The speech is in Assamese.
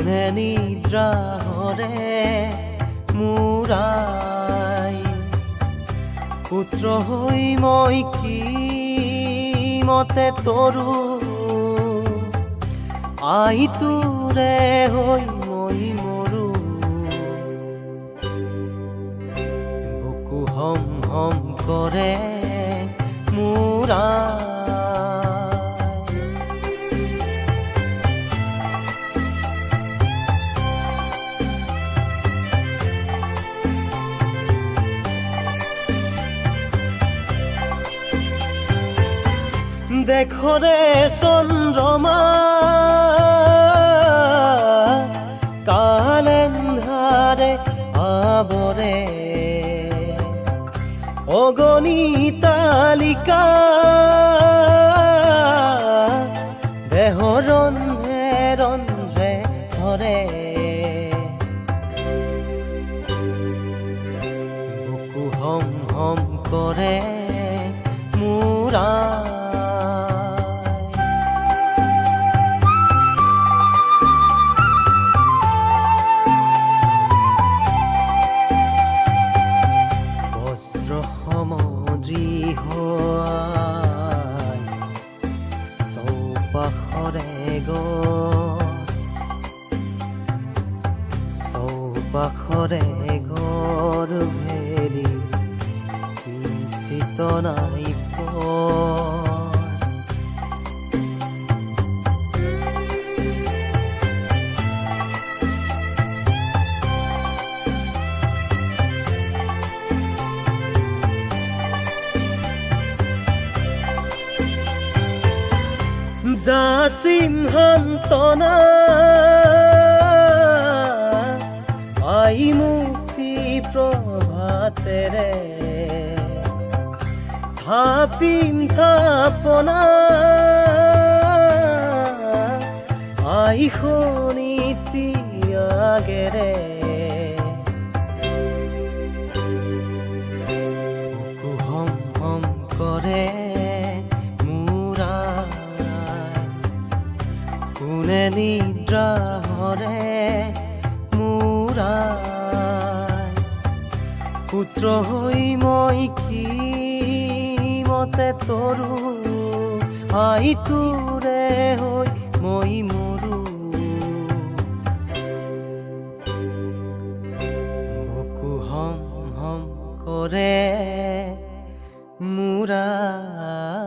কোনে নিদ্ৰা হৰে মূৰাই পুত্ৰ হৈ মই কি মতে তৰু আই তোৰে হৈ মই মৰু বুকু হম হম কৰে মূৰাই দেখৰে চন্দ্ৰমা কালেন্ধাৰে আৱৰে অগণিতালিকা দেহ ৰন্ধে ৰন্ধে চৰে বুকু হম হম কৰে মূৰা চৌপাশৰে ঘৰ ভেলি কিঞ্চিত নাই যা সিংহান্তনা আই মুক্তি প্ৰভাতেৰে থাপিম থাপনা আই শোণিতি আগেৰে বুকু হম হম কৰে কোনে নিদ্ৰা হৰে মূৰাই পুত্ৰ হৈ মই কি মতে তৰু আই তোৰে হৈ মই মৰু বুকু হম হম কৰে মূৰাই